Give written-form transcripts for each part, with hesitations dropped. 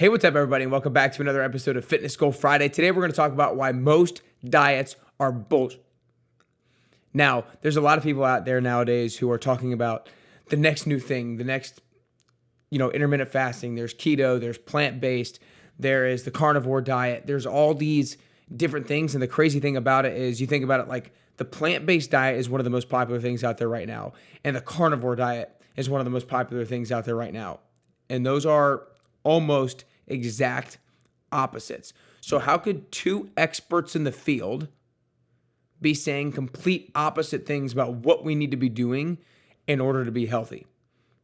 Hey, what's up, everybody, and welcome back to another episode of Fitness Goal Friday. Today, we're going to talk about why most diets are bullshit. Now, there's a lot of people out there nowadays who are talking about the next new thing, the next, intermittent fasting. There's keto, there's plant-based, there is the carnivore diet. There's all these different things, and the crazy thing about it is you think about it like the plant-based diet is one of the most popular things out there right now, and the carnivore diet is one of the most popular things out there right now. And those are almost exact opposites. So how could two experts in the field be saying complete opposite things about what we need to be doing in order to be healthy?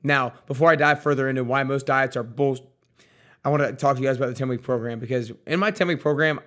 Now, before I dive further into why most diets are bullshit, I want to talk to you guys about the 10-week program, because in my 10-week program,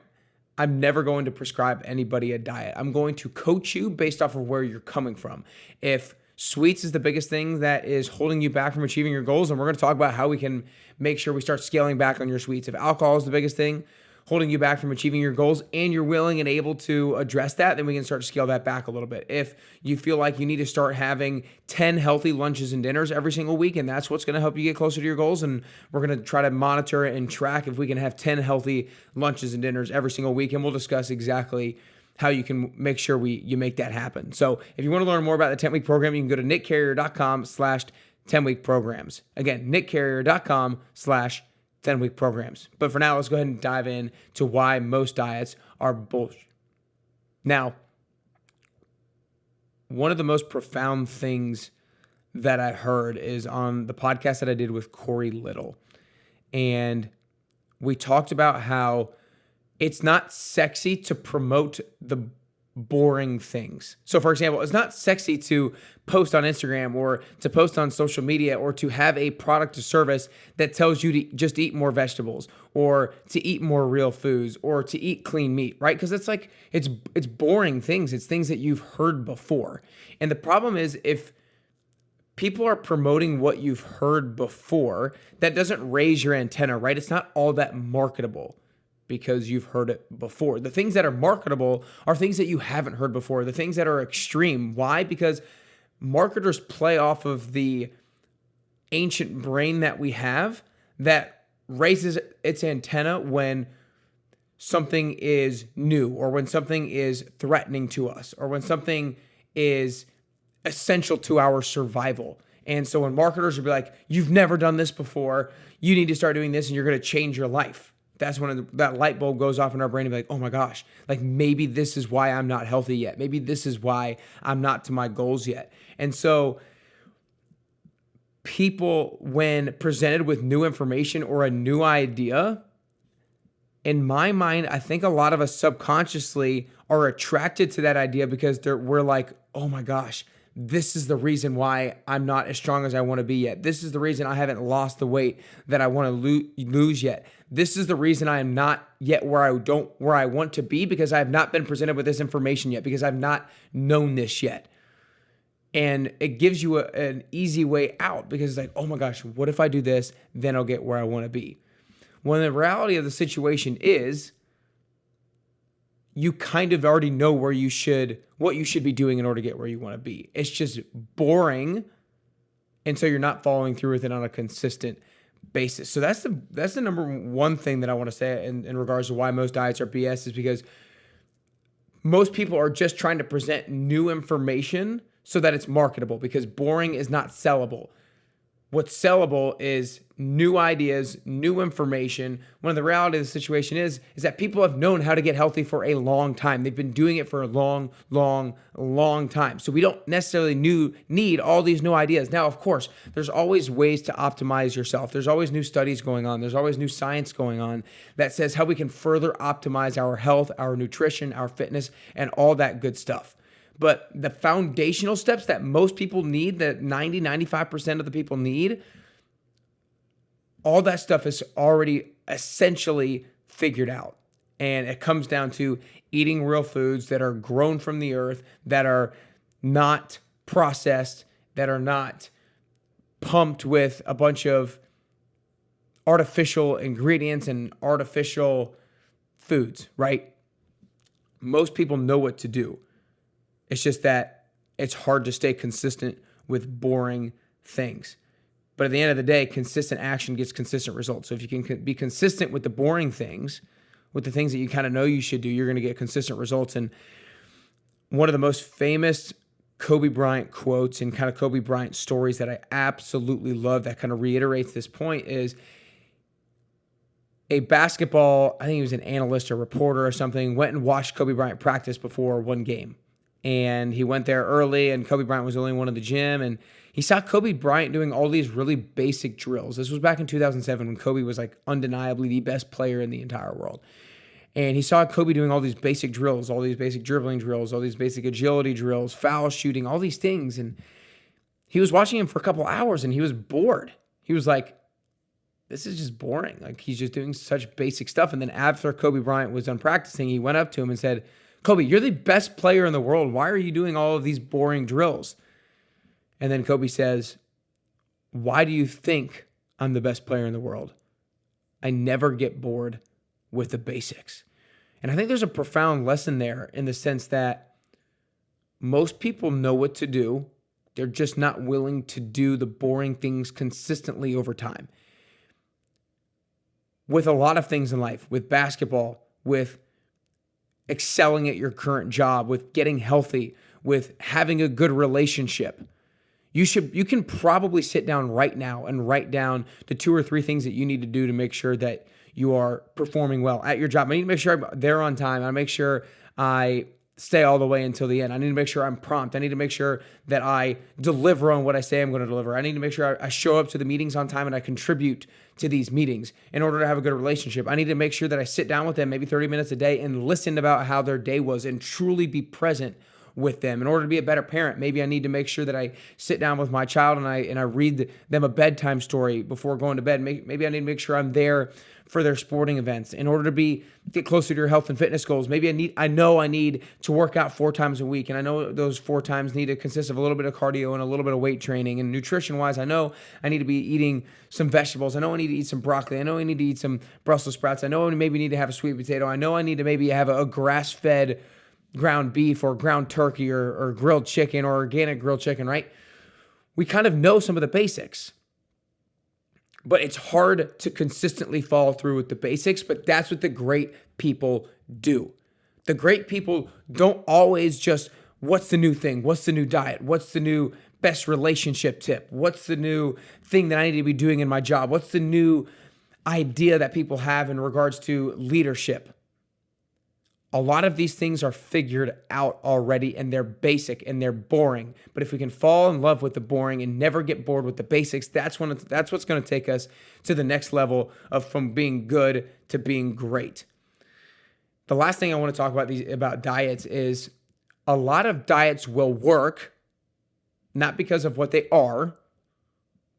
I'm never going to prescribe anybody a diet. I'm going to coach you based off of where you're coming from. If sweets is the biggest thing that is holding you back from achieving your goals, and we're going to talk about how we can make sure we start scaling back on your sweets. If alcohol is the biggest thing holding you back from achieving your goals and you're willing and able to address that, then we can start to scale that back a little bit. If you feel like you need to start having 10 healthy lunches and dinners every single week, and that's what's going to help you get closer to your goals, and we're going to try to monitor and track if we can have 10 healthy lunches and dinners every single week, and we'll discuss exactly how you can make sure you make that happen. So if you want to learn more about the 10-week program, you can go to nickcarrier.com/10-week programs. Again, nickcarrier.com/10-week programs. But for now, let's go ahead and dive in to why most diets are bullshit. Now, one of the most profound things that I heard is on the podcast that I did with Corey Little. And we talked about how it's not sexy to promote the boring things. So for example, it's not sexy to post on Instagram or to post on social media or to have a product or service that tells you to just eat more vegetables or to eat more real foods or to eat clean meat, right? Because it's like, it's boring things. It's things that you've heard before. And the problem is, if people are promoting what you've heard before, that doesn't raise your antenna, right? It's not all that marketable, because you've heard it before. The things that are marketable are things that you haven't heard before, the things that are extreme. Why? Because marketers play off of the ancient brain that we have that raises its antenna when something is new, or when something is threatening to us, or when something is essential to our survival. And so when marketers will be like, you've never done this before, you need to start doing this and you're going to change your life, that's when that light bulb goes off in our brain and be like, oh my gosh, like maybe this is why I'm not healthy yet. Maybe this is why I'm not to my goals yet. And so people, when presented with new information or a new idea, in my mind, I think a lot of us subconsciously are attracted to that idea because we're like, oh my gosh, this is the reason why I'm not as strong as I want to be yet. This is the reason I haven't lost the weight that I want to lose yet. This is the reason I am not yet where I want to be, because I have not been presented with this information yet, because I've not known this yet. And it gives you an easy way out, because it's like, oh my gosh, what if I do this? Then I'll get where I want to be. When the reality of the situation is, you kind of already know what you should be doing in order to get where you want to be. It's just boring, and so you're not following through with it on a consistent basis. So that's the number one thing that I want to say in regards to why most diets are BS, is because most people are just trying to present new information so that it's marketable, because boring is not sellable. What's sellable is new ideas, new information, when the reality of the situation is that people have known how to get healthy for a long time. They've been doing it for a long, long, long time. So we don't necessarily need all these new ideas. Now, of course, there's always ways to optimize yourself. There's always new studies going on. There's always new science going on that says how we can further optimize our health, our nutrition, our fitness, and all that good stuff. But the foundational steps that most people need, that 95% of the people need, all that stuff is already essentially figured out. And it comes down to eating real foods that are grown from the earth, that are not processed, that are not pumped with a bunch of artificial ingredients and artificial foods, right? Most people know what to do. It's just that it's hard to stay consistent with boring things. But at the end of the day, consistent action gets consistent results. So if you can be consistent with the boring things, with the things that you kind of know you should do, you're going to get consistent results. And one of the most famous Kobe Bryant quotes and kind of Kobe Bryant stories that I absolutely love that kind of reiterates this point is a basketball, I think he was an analyst or reporter or something, went and watched Kobe Bryant practice before one game. And he went there early, and Kobe Bryant was the only one in the gym. And he saw Kobe Bryant doing all these really basic drills. This was back in 2007 when Kobe was like undeniably the best player in the entire world. And he saw Kobe doing all these basic drills, all these basic dribbling drills, all these basic agility drills, foul shooting, all these things. And he was watching him for a couple hours, and he was bored. He was like, this is just boring. Like, he's just doing such basic stuff. And then after Kobe Bryant was done practicing, he went up to him and said, Kobe, you're the best player in the world. Why are you doing all of these boring drills? And then Kobe says, why do you think I'm the best player in the world? I never get bored with the basics. And I think there's a profound lesson there in the sense that most people know what to do. They're just not willing to do the boring things consistently over time. With a lot of things in life, with basketball, with excelling at your current job, with getting healthy, with having a good relationship, you can probably sit down right now and write down the 2 or 3 things that you need to do to make sure that you are performing well at your job. I need to make sure I'm there on time. I make sure I stay all the way until the end. I need to make sure I'm prompt. I need to make sure that I deliver on what I say I'm going to deliver. I need to make sure I show up to the meetings on time and I contribute to these meetings in order to have a good relationship. I need to make sure that I sit down with them maybe 30 minutes a day and listen about how their day was and truly be present with them. In order to be a better parent, maybe I need to make sure that I sit down with my child and I read them a bedtime story before going to bed. Maybe I need to make sure I'm there for their sporting events. In order to get closer to your health and fitness goals, maybe I know I need to work out 4 times a week, and I know those 4 times need to consist of a little bit of cardio and a little bit of weight training. And nutrition-wise, I know I need to be eating some vegetables. I know I need to eat some broccoli. I know I need to eat some Brussels sprouts. I know I maybe need to have a sweet potato. I know I need to maybe have a grass-fed ground beef or ground turkey or grilled chicken or organic grilled chicken, right? We kind of know some of the basics. But it's hard to consistently follow through with the basics, but that's what the great people do. The great people don't always just, what's the new thing? What's the new diet? What's the new best relationship tip? What's the new thing that I need to be doing in my job? What's the new idea that people have in regards to leadership? A lot of these things are figured out already, and they're basic and they're boring. But if we can fall in love with the boring and never get bored with the basics, that's what's going to take us to the next level of from being good to being great. The last thing I want to talk about diets is a lot of diets will work, not because of what they are,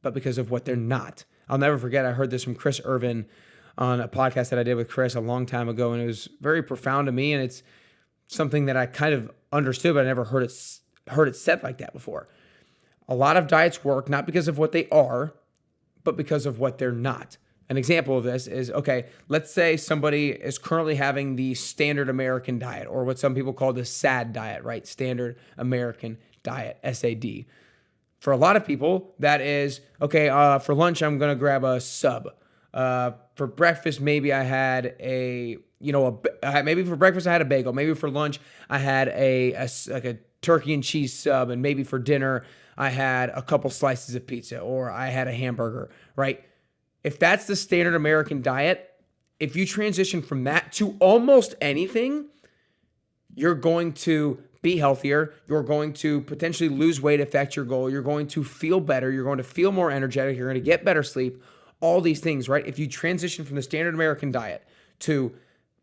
but because of what they're not. I'll never forget, I heard this from Chris Irvin on a podcast that I did with Chris a long time ago, and it was very profound to me, and it's something that I kind of understood, but I never heard it said like that before. A lot of diets work not because of what they are, but because of what they're not. An example of this is, okay, let's say somebody is currently having the standard American diet, or what some people call the SAD diet, right? Standard American diet, SAD. For a lot of people, that is, okay, for lunch, I'm going to grab a sub. For breakfast, maybe I had maybe for breakfast I had a bagel. Maybe for lunch I had a turkey and cheese sub, and maybe for dinner I had a couple slices of pizza, or I had a hamburger, right? If that's the standard American diet, if you transition from that to almost anything, you're going to be healthier. You're going to potentially lose weight, affect your goal. You're going to feel better. You're going to feel more energetic. You're going to get better sleep. All these things, right? If you transition from the standard American diet to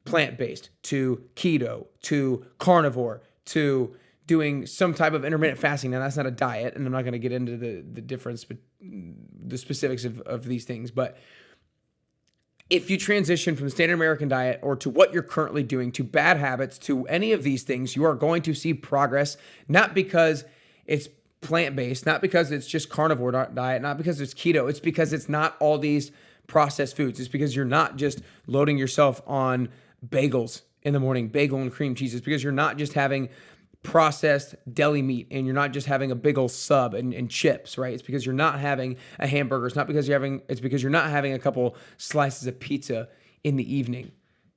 plant-based, to keto, to carnivore, to doing some type of intermittent fasting. Now, that's not a diet, and I'm not going to get into the difference, but the specifics of these things. But if you transition from the standard American diet or to what you're currently doing, to bad habits, to any of these things, you are going to see progress, not because it's plant-based, not because it's just carnivore diet, not because it's keto. It's because it's not all these processed foods. It's because you're not just loading yourself on bagels in the morning, bagel and cream cheese. It's because you're not just having processed deli meat and you're not just having a big old sub and chips, right? It's because you're not having a hamburger. It's because you're not having a couple slices of pizza in the evening.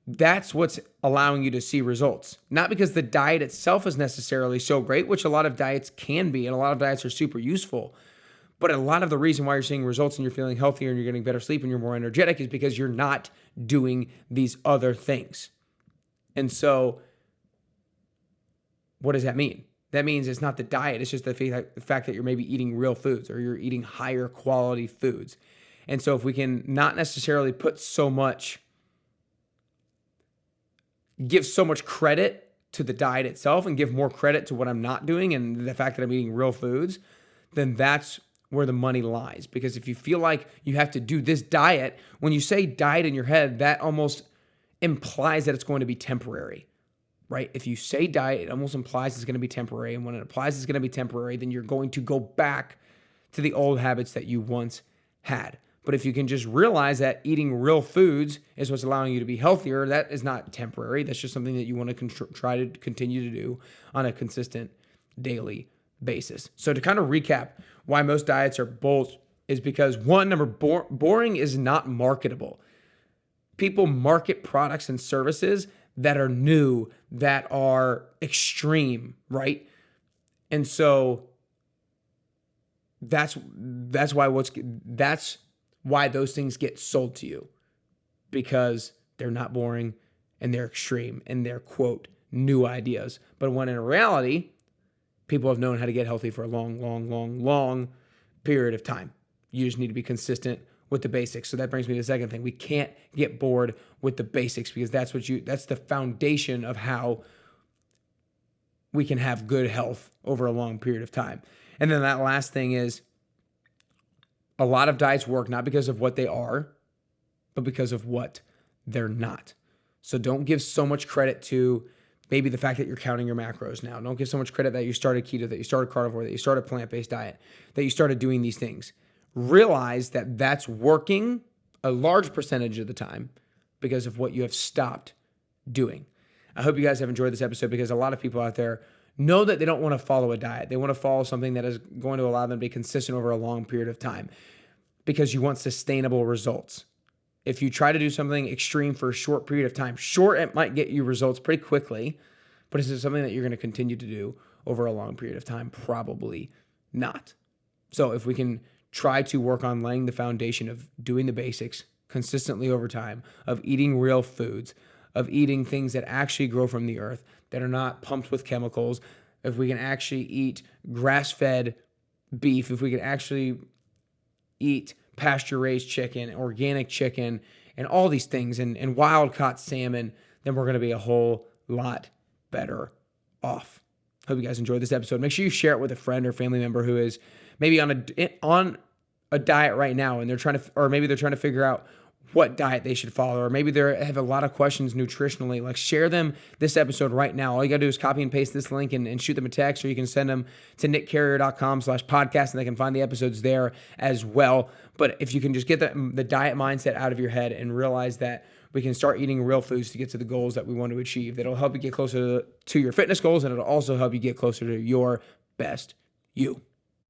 That's what's allowing you to see results. Not because the diet itself is necessarily so great, which a lot of diets can be, and a lot of diets are super useful. But a lot of the reason why you're seeing results and you're feeling healthier and you're getting better sleep and you're more energetic is because you're not doing these other things. And so what does that mean? That means it's not the diet. It's just the fact that you're maybe eating real foods or you're eating higher quality foods. And so if we can not necessarily give so much credit to the diet itself and give more credit to what I'm not doing and the fact that I'm eating real foods, then that's where the money lies. Because if you feel like you have to do this diet, when you say diet in your head, that almost implies that it's going to be temporary. Right? If you say diet, it almost implies it's going to be temporary. And when it implies it's going to be temporary, then you're going to go back to the old habits that you once had. But if you can just realize that eating real foods is what's allowing you to be healthier, that is not temporary. That's just something that you want to try to continue to do on a consistent daily basis. So to kind of recap why most diets are bull is because boring is not marketable. People market products and services that are new, that are extreme, right? And so that's why those things get sold to you, because they're not boring and they're extreme and they're, quote, new ideas. But when in reality, people have known how to get healthy for a long, long, long, long period of time. You just need to be consistent with the basics. So that brings me to the second thing. We can't get bored with the basics because that's the foundation of how we can have good health over a long period of time. And then that last thing is a lot of diets work not because of what they are, but because of what they're not. So don't give so much credit to maybe the fact that you're counting your macros now. Don't give so much credit that you started keto, that you started carnivore, that you started plant-based diet, that you started doing these things. Realize that that's working a large percentage of the time because of what you have stopped doing. I hope you guys have enjoyed this episode because a lot of people out there know that they don't want to follow a diet. They want to follow something that is going to allow them to be consistent over a long period of time because you want sustainable results. If you try to do something extreme for a short period of time, sure, it might get you results pretty quickly, but is it something that you're going to continue to do over a long period of time? Probably not. So if we can try to work on laying the foundation of doing the basics consistently over time, of eating real foods, of eating things that actually grow from the earth, that are not pumped with chemicals, if we can actually eat grass-fed beef, if we can actually eat pasture-raised chicken, organic chicken, and all these things, and wild-caught salmon, then we're going to be a whole lot better off. Hope you guys enjoyed this episode. Make sure you share it with a friend or family member who is maybe on a diet right now, and maybe they're trying to figure out what diet they should follow, or maybe they have a lot of questions nutritionally. Like, share them this episode right now. All you got to do is copy and paste this link and shoot them a text, or you can send them to nickcarrier.com/podcast, and they can find the episodes there as well. But if you can just get the diet mindset out of your head and realize that we can start eating real foods to get to the goals that we want to achieve, that'll help you get closer to your fitness goals, and it'll also help you get closer to your best you.